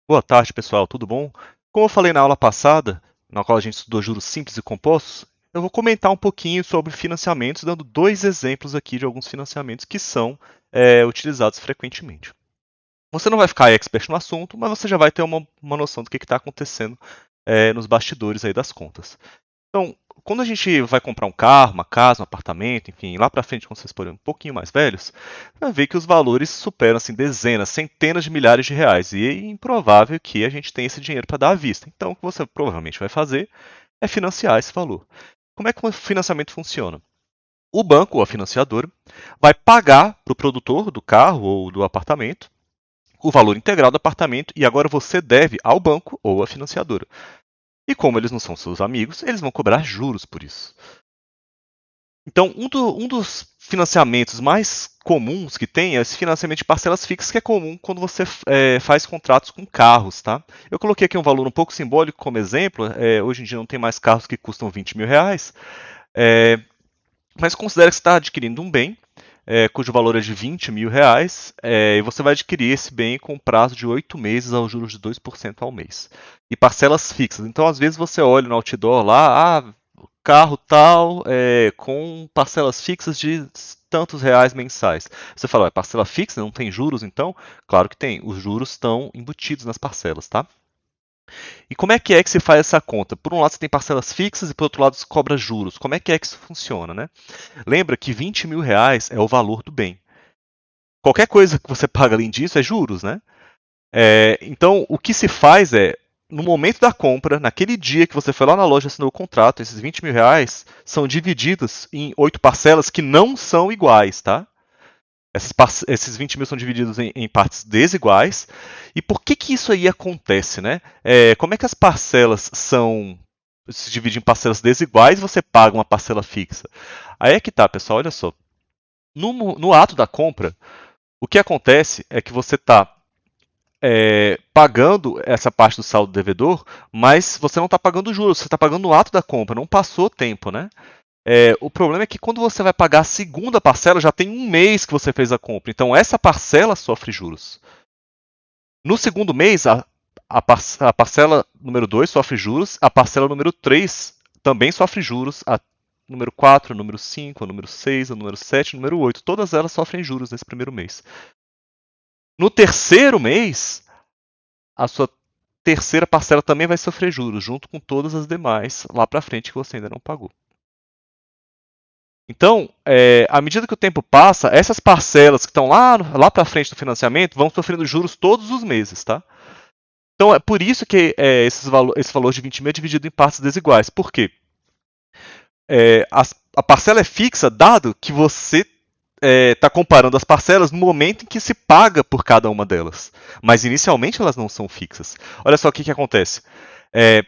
Boa tarde, pessoal, tudo bom? Como eu falei na aula passada, na qual a gente estudou juros simples e compostos, eu vou comentar um pouquinho sobre financiamentos, dando dois exemplos aqui de alguns financiamentos que são utilizados frequentemente. Você não vai ficar expert no assunto, mas você já vai ter uma noção do que está acontecendo nos bastidores aí das contas. Então, quando a gente vai comprar um carro, uma casa, um apartamento, enfim, lá para frente, quando vocês forem um pouquinho mais velhos, vai ver que os valores superam assim, dezenas, centenas de milhares de reais. E é improvável que a gente tenha esse dinheiro para dar à vista. Então, o que você provavelmente vai fazer é financiar esse valor. Como é que o financiamento funciona? O banco ou a financiadora vai pagar para o produtor do carro ou do apartamento o valor integral do apartamento e agora você deve ao banco ou à financiadora. E como eles não são seus amigos, eles vão cobrar juros por isso. Então, um dos financiamentos mais comuns que tem é esse financiamento de parcelas fixas, que é comum quando você faz contratos com carros. Tá? Eu coloquei aqui um valor um pouco simbólico como exemplo. Hoje em dia não tem mais carros que custam 20 mil reais, é, mas considere que você está adquirindo um bem cujo valor é de 20 mil reais, e você vai adquirir esse bem com um prazo de 8 meses aos juros de 2% ao mês. E parcelas fixas. Então, às vezes, você olha no outdoor lá, carro tal, com parcelas fixas de tantos reais mensais. Você fala, é parcela fixa, não tem juros então? Claro que tem, os juros estão embutidos nas parcelas, tá? E como é que se faz essa conta? Por um lado você tem parcelas fixas e por outro lado você cobra juros. Como é que isso funciona, né? Lembra que 20 mil reais é o valor do bem. Qualquer coisa que você paga além disso é juros, né? Então, o que se faz é, no momento da compra, naquele dia que você foi lá na loja e assinou o contrato, esses 20 mil reais são divididos em 8 parcelas que não são iguais, tá? Esses 20 mil são divididos em partes desiguais. E por que isso aí acontece, né? Como é que as parcelas se dividem em parcelas desiguais e você paga uma parcela fixa? Aí é que tá, pessoal, olha só. No ato da compra, o que acontece é que você está pagando essa parte do saldo devedor, mas você não está pagando juros, você está pagando no ato da compra, não passou tempo, né? O problema é que quando você vai pagar a segunda parcela, já tem um mês que você fez a compra, então essa parcela sofre juros. No segundo mês, a parcela número 2 sofre juros, a parcela número 3 também sofre juros, a número 4, a número 5, a número 6, a número 7, a número 8, todas elas sofrem juros nesse primeiro mês. No terceiro mês, a sua terceira parcela também vai sofrer juros, junto com todas as demais lá para frente que você ainda não pagou. Então, à medida que o tempo passa, essas parcelas que estão lá para frente do financiamento vão sofrendo juros todos os meses, tá? Então, é por isso que esse valor de 20 mil é dividido em partes desiguais. Por quê? A parcela é fixa, dado que você está comparando as parcelas no momento em que se paga por cada uma delas. Mas inicialmente elas não são fixas. Olha só o que acontece. É,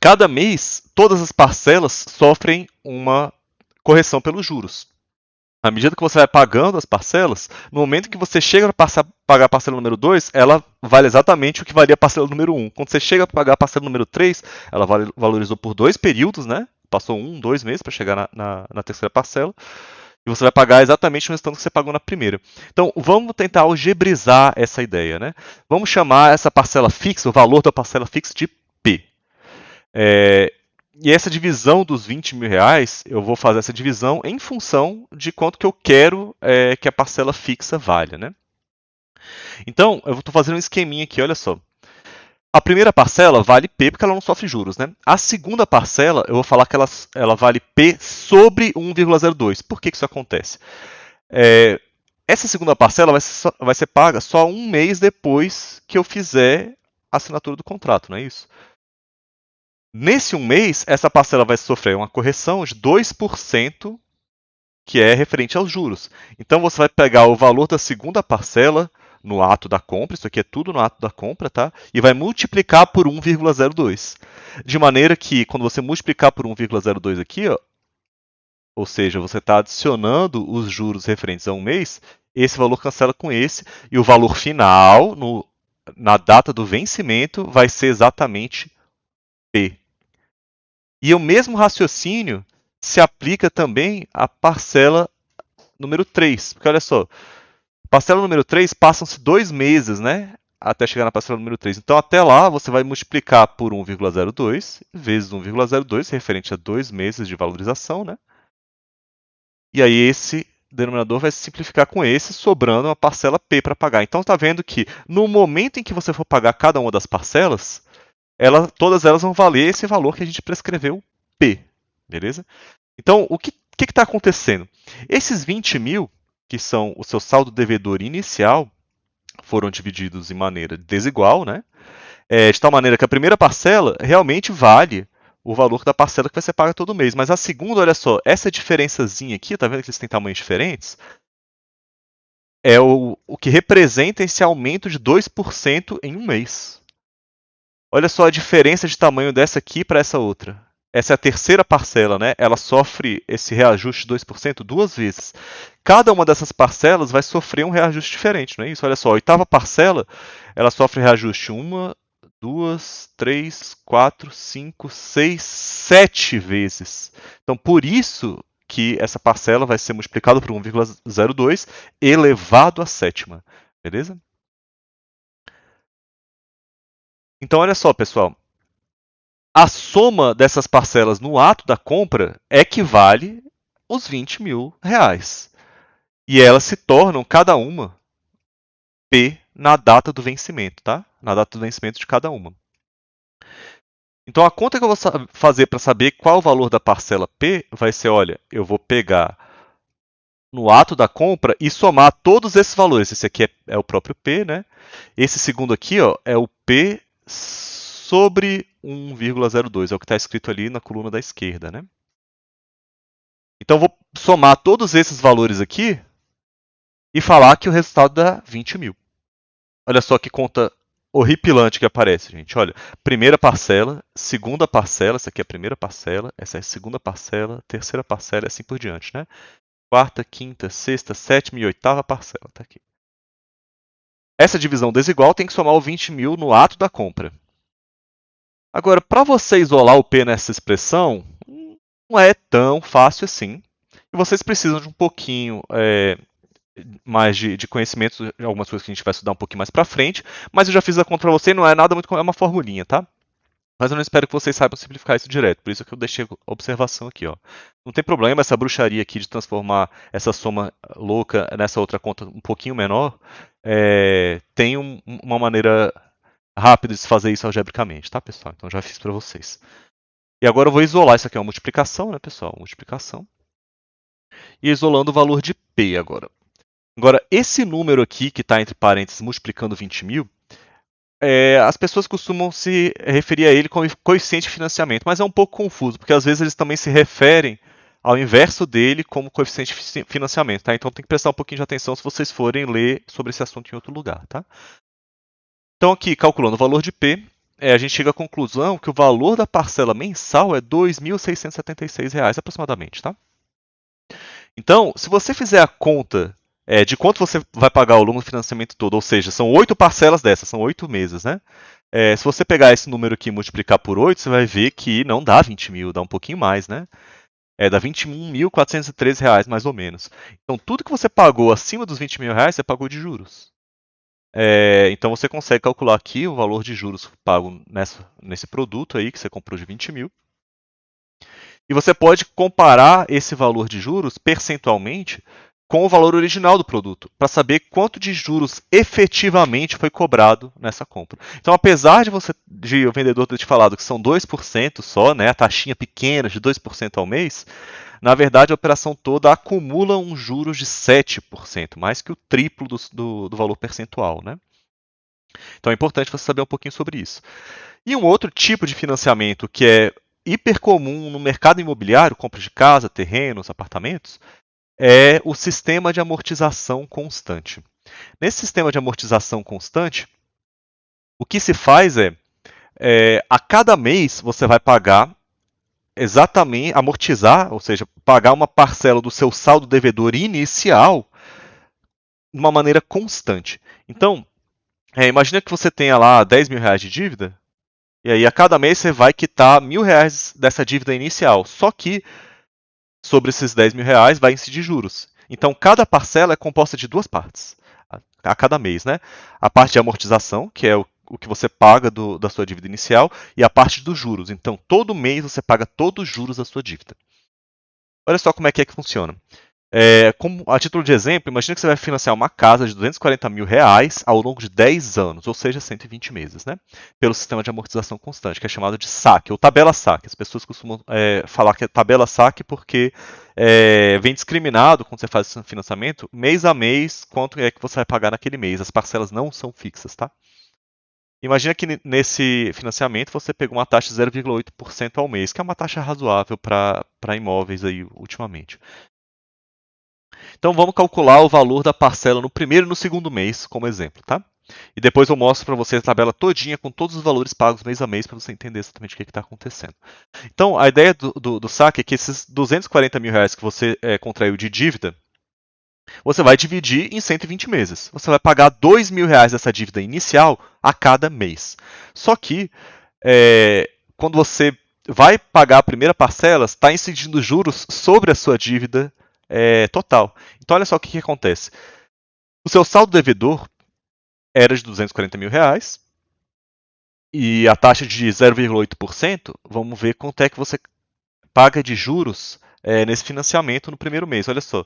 Cada mês, todas as parcelas sofrem uma correção pelos juros. À medida que você vai pagando as parcelas, no momento que você chega para pagar a parcela número 2, ela vale exatamente o que valia a parcela número 1. Quando você chega para pagar a parcela número 3, ela valorizou por 2 períodos, né? Passou 2 meses para chegar na terceira parcela. E você vai pagar exatamente o restante que você pagou na primeira. Então, vamos tentar algebrizar essa ideia, né? Vamos chamar essa parcela fixa, o valor da parcela fixa, de P. E essa divisão dos 20 mil reais, eu vou fazer essa divisão em função de quanto que eu quero que a parcela fixa valha, né? Então, eu estou fazendo um esqueminha aqui, olha só. A primeira parcela vale P porque ela não sofre juros, né? A segunda parcela, eu vou falar que ela vale P sobre 1,02. Por que isso acontece? Essa segunda parcela vai ser paga só um mês depois que eu fizer a assinatura do contrato, não é isso? Nesse um mês, essa parcela vai sofrer uma correção de 2%, que é referente aos juros. Então você vai pegar o valor da segunda parcela no ato da compra, isso aqui é tudo no ato da compra, tá? E vai multiplicar por 1,02. De maneira que, quando você multiplicar por 1,02 aqui, ó, ou seja, você está adicionando os juros referentes a um mês, esse valor cancela com esse, e o valor final, na data do vencimento, vai ser exatamente P. E o mesmo raciocínio se aplica também à parcela número 3. Porque olha só, parcela número 3 passam-se 2 meses, né? até chegar na parcela número 3. Então, até lá, você vai multiplicar por 1,02 vezes 1,02, referente a 2 meses de valorização, né? E aí esse denominador vai se simplificar com esse, sobrando uma parcela P para pagar. Então, está vendo que no momento em que você for pagar cada uma das parcelas, todas elas vão valer esse valor que a gente prescreveu, P. Beleza? Então, o que está acontecendo? Esses 20 mil, que são o seu saldo devedor inicial, foram divididos em maneira desigual, né? De tal maneira que a primeira parcela realmente vale o valor da parcela que vai ser paga todo mês. Mas a segunda, olha só, essa diferençazinha aqui, tá vendo que eles têm tamanhos diferentes? É o que representa esse aumento de 2% em um mês. Olha só a diferença de tamanho dessa aqui para essa outra. Essa é a terceira parcela, né? Ela sofre esse reajuste de 2% duas vezes. Cada uma dessas parcelas vai sofrer um reajuste diferente, não é isso? Olha só, a oitava parcela, ela sofre reajuste 1, 2, 3, 4, 5, 6, 7 vezes. Então, por isso que essa parcela vai ser multiplicada por 1,02 elevado à sétima. Beleza? Então, olha só, pessoal. A soma dessas parcelas no ato da compra equivale aos 20 mil reais. E elas se tornam, cada uma, P na data do vencimento, tá? Na data do vencimento de cada uma. Então a conta que eu vou fazer para saber qual o valor da parcela P vai ser, olha, eu vou pegar no ato da compra e somar todos esses valores. Esse aqui é o próprio P, né? Esse segundo aqui, ó, é o P sobre 1,02, é o que está escrito ali na coluna da esquerda, né? Então eu vou somar todos esses valores aqui e falar que o resultado dá 20 mil. Olha só que conta horripilante que aparece, gente. Olha, primeira parcela, segunda parcela, essa aqui é a primeira parcela, essa é a segunda parcela, terceira parcela e assim por diante, né? Quarta, quinta, sexta, sétima e oitava parcela, tá aqui. Essa divisão desigual tem que somar o 20 mil no ato da compra. Agora, para você isolar o P nessa expressão, não é tão fácil assim. E vocês precisam de um pouquinho mais de conhecimento, algumas coisas que a gente vai estudar um pouquinho mais para frente, mas eu já fiz a conta para você, não é nada muito, é uma formulinha, tá? Mas eu não espero que vocês saibam simplificar isso direto, por isso que eu deixei a observação aqui, ó. Não tem problema essa bruxaria aqui de transformar essa soma louca nessa outra conta um pouquinho menor, tem uma maneira rápida de se fazer isso algebricamente, tá, pessoal? Então já fiz para vocês. E agora eu vou isolar, isso aqui é uma multiplicação, né, pessoal? Multiplicação. E isolando o valor de P agora. Agora, esse número aqui, que está entre parênteses multiplicando 20 mil, as pessoas costumam se referir a ele como coeficiente de financiamento, mas é um pouco confuso, porque às vezes eles também se referem ao inverso dele como coeficiente de financiamento, tá? Então tem que prestar um pouquinho de atenção se vocês forem ler sobre esse assunto em outro lugar, tá? Então aqui, calculando o valor de P, a gente chega à conclusão que o valor da parcela mensal é R$ 2.676 aproximadamente, tá? Então, se você fizer a conta de quanto você vai pagar ao longo do financiamento todo, ou seja, são 8 parcelas dessas, são 8 meses, né? Se você pegar esse número aqui e multiplicar por 8, você vai ver que não dá 20 mil, dá um pouquinho mais, né? Dá R$ 21.413 mais ou menos. Então, tudo que você pagou acima dos 20 mil reais, você pagou de juros. Então, você consegue calcular aqui o valor de juros pago nesse produto aí que você comprou de 20 mil. E você pode comparar esse valor de juros percentualmente com o valor original do produto, para saber quanto de juros efetivamente foi cobrado nessa compra. Então, apesar de o vendedor ter te falado que são 2% só, né, a taxinha pequena de 2% ao mês, na verdade a operação toda acumula um juros de 7%, mais que o triplo do valor percentual, né? Então é importante você saber um pouquinho sobre isso. E um outro tipo de financiamento que é hiper comum no mercado imobiliário, compra de casa, terrenos, apartamentos, é o sistema de amortização constante. Nesse sistema de amortização constante, o que se faz a cada mês você vai pagar exatamente, amortizar, ou seja, pagar uma parcela do seu saldo devedor inicial de uma maneira constante. Então, imagina que você tenha lá 10 mil reais de dívida, e aí a cada mês você vai quitar R$ 1.000 dessa dívida inicial. Só que sobre esses 10 mil reais vai incidir juros. Então cada parcela é composta de duas partes. a cada mês, né? A parte de amortização, que é o que você paga da sua dívida inicial, e a parte dos juros. Então, todo mês você paga todos os juros da sua dívida. Olha só como é que funciona. Como, a título de exemplo, imagina que você vai financiar uma casa de R$ 240.000 ao longo de 10 anos, ou seja, 120 meses, né? Pelo sistema de amortização constante, que é chamado de saque, ou tabela saque. As pessoas costumam falar que é tabela saque porque vem discriminado quando você faz esse financiamento, mês a mês, quanto é que você vai pagar naquele mês. As parcelas não são fixas, tá? Imagina que nesse financiamento você pegou uma taxa de 0,8% ao mês, que é uma taxa razoável para imóveis aí ultimamente. Então vamos calcular o valor da parcela no primeiro e no segundo mês, como exemplo, tá? E depois eu mostro para você a tabela todinha com todos os valores pagos mês a mês para você entender exatamente o que está acontecendo. Então a ideia do saque é que esses R$ 240.000 que você contraiu de dívida, você vai dividir em 120 meses. Você vai pagar R$ 2.000 dessa dívida inicial a cada mês. Só que quando você vai pagar a primeira parcela, está incidindo juros sobre a sua dívida total. Então, olha só o que acontece. O seu saldo devedor era de R$ 240.000 e a taxa de 0,8%, vamos ver quanto é que você paga de juros nesse financiamento no primeiro mês. Olha só,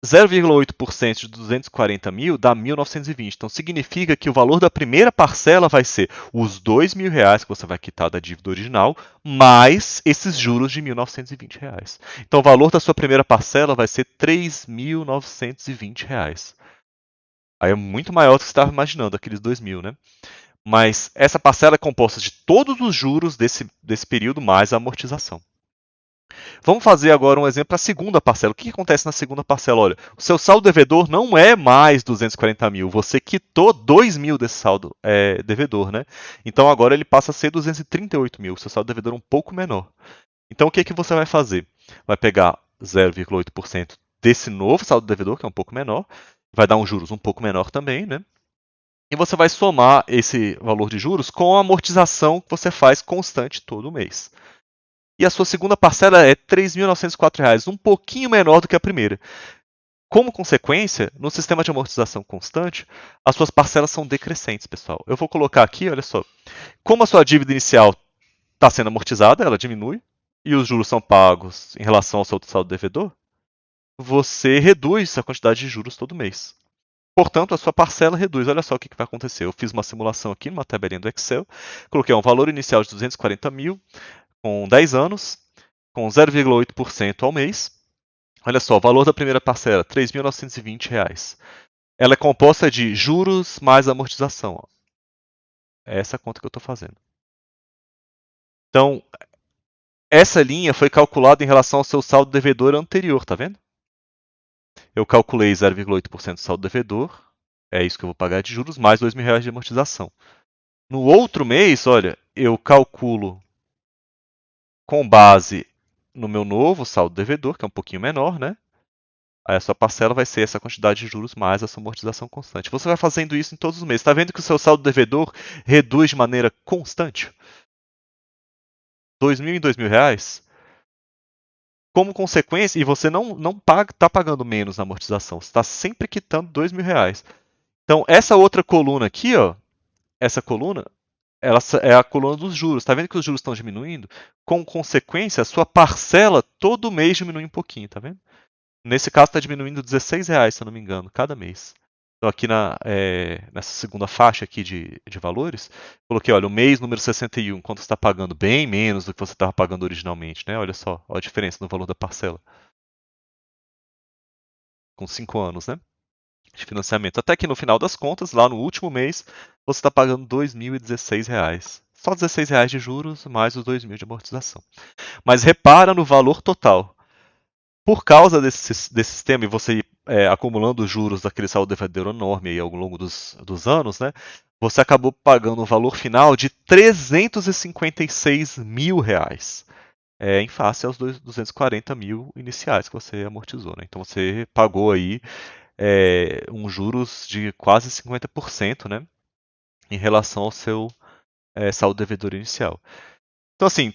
0,8% de 240.000 dá 1.920. Então significa que o valor da primeira parcela vai ser os R$ 2.000 que você vai quitar da dívida original, mais esses juros de R$ 1.920. Então o valor da sua primeira parcela vai ser R$ 3.920. Aí é muito maior do que você estava imaginando, aqueles 2.000, né? Mas essa parcela é composta de todos os juros desse período mais a amortização. Vamos fazer agora um exemplo para a segunda parcela. O que acontece na segunda parcela? Olha, o seu saldo devedor não é mais 240.000. Você quitou 2.000 desse saldo devedor, né? Então agora ele passa a ser 238.000. O seu saldo devedor é um pouco menor. Então o que você vai fazer? Vai pegar 0,8% desse novo saldo devedor, que é um pouco menor, vai dar um juros um pouco menor também, né? E você vai somar esse valor de juros com a amortização que você faz constante todo mês. E a sua segunda parcela é R$ 3.904, um pouquinho menor do que a primeira. Como consequência, no sistema de amortização constante, as suas parcelas são decrescentes, pessoal. Eu vou colocar aqui, olha só, como a sua dívida inicial está sendo amortizada, ela diminui, e os juros são pagos em relação ao seu saldo devedor, você reduz a quantidade de juros todo mês. Portanto, a sua parcela reduz. Olha só o que vai acontecer. Eu fiz uma simulação aqui numa tabelinha do Excel, coloquei um valor inicial de 240.000 com 10 anos, com 0,8% ao mês. Olha só, o valor da primeira parcela, R$ 3.920. Ela é composta de juros mais amortização. Ó. É essa a conta que eu estou fazendo. Então, essa linha foi calculada em relação ao seu saldo devedor anterior, tá vendo? Eu calculei 0,8% do saldo devedor, é isso que eu vou pagar de juros, mais R$ 2.000 de amortização. No outro mês, olha, eu calculo com base no meu novo saldo devedor, que é um pouquinho menor, né? Aí a sua parcela vai ser essa quantidade de juros mais essa amortização constante. Você vai fazendo isso em todos os meses. Está vendo que o seu saldo devedor reduz de maneira constante? 2.000 em 2.000 reais? Como consequência, e você não está pagando menos na amortização, você está sempre quitando R$ 2.000. Então, essa outra coluna aqui, ó, essa coluna, ela é a coluna dos juros. Está vendo que os juros estão diminuindo? Com consequência, a sua parcela todo mês diminui um pouquinho, tá vendo? Nesse caso está diminuindo R$ 16, se eu não me engano, cada mês. Então aqui nessa segunda faixa aqui de valores, coloquei, olha, o mês número 61, quanto você está pagando bem menos do que você estava pagando originalmente, né? Olha só, olha a diferença no valor da parcela. Com 5 anos, né? De financiamento. Até que no final das contas, lá no último mês, você está pagando R$ 2.016. Só R$ 16 de juros, mais os 2.000 de amortização. Mas repara no valor total. Por causa desse sistema e você ir acumulando os juros daquele saldo devedor enorme aí ao longo dos anos, né, você acabou pagando um valor final de R$ 356.000, em face aos 240.000 iniciais que você amortizou. Né? Então você pagou aí um juros de quase 50%, né, em relação ao seu saldo devedor inicial. Então, assim,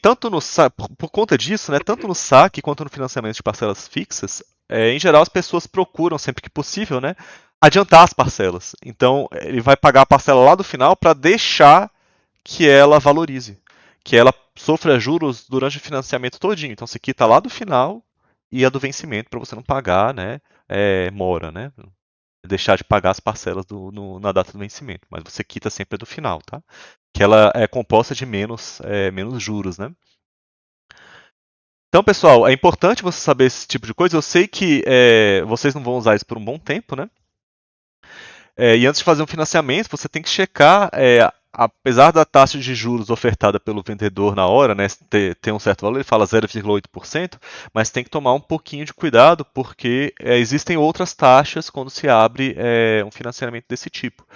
por conta disso, né, tanto no saque quanto no financiamento de parcelas fixas, em geral as pessoas procuram, sempre que possível, né, adiantar as parcelas. Então, ele vai pagar a parcela lá do final para deixar que ela valorize, que ela sofra juros durante o financiamento todinho. Então, você quita lá do final e a do vencimento para você não pagar, né, mora, né? Deixar de pagar as parcelas na data do vencimento, mas você quita sempre a do final, tá? Que ela é composta de menos juros, né? Então, pessoal, é importante você saber esse tipo de coisa. Eu sei que vocês não vão usar isso por um bom tempo, né? E antes de fazer um financiamento, você tem que checar, apesar da taxa de juros ofertada pelo vendedor na hora, né, ter um certo valor, ele fala 0,8%, mas tem que tomar um pouquinho de cuidado, porque existem outras taxas quando se abre um financiamento desse tipo.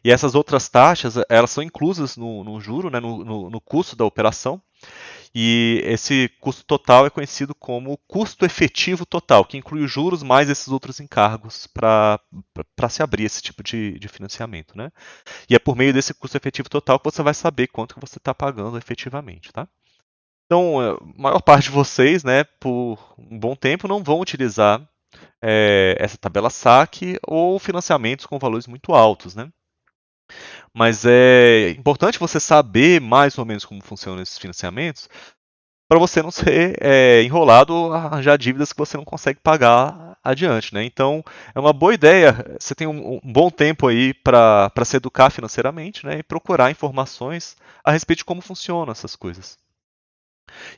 E essas outras taxas, elas são inclusas no juro, né, no custo da operação. E esse custo total é conhecido como custo efetivo total, que inclui os juros mais esses outros encargos para se abrir esse tipo de financiamento, né? E é por meio desse custo efetivo total que você vai saber quanto que você está pagando efetivamente, tá? Então, a maior parte de vocês, né, por um bom tempo, não vão utilizar essa tabela saque ou financiamentos com valores muito altos, né? Mas é importante você saber mais ou menos como funcionam esses financiamentos, para você não ser enrolado a arranjar dívidas que você não consegue pagar adiante, né? Então, é uma boa ideia. Você tem um bom tempo aí para se educar financeiramente, né? E procurar informações a respeito de como funcionam essas coisas.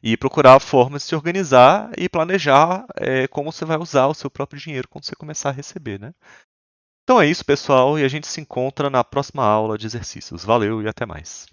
E procurar formas de se organizar e planejar como você vai usar o seu próprio dinheiro quando você começar a receber, né? Então é isso, pessoal, e a gente se encontra na próxima aula de exercícios. Valeu e até mais.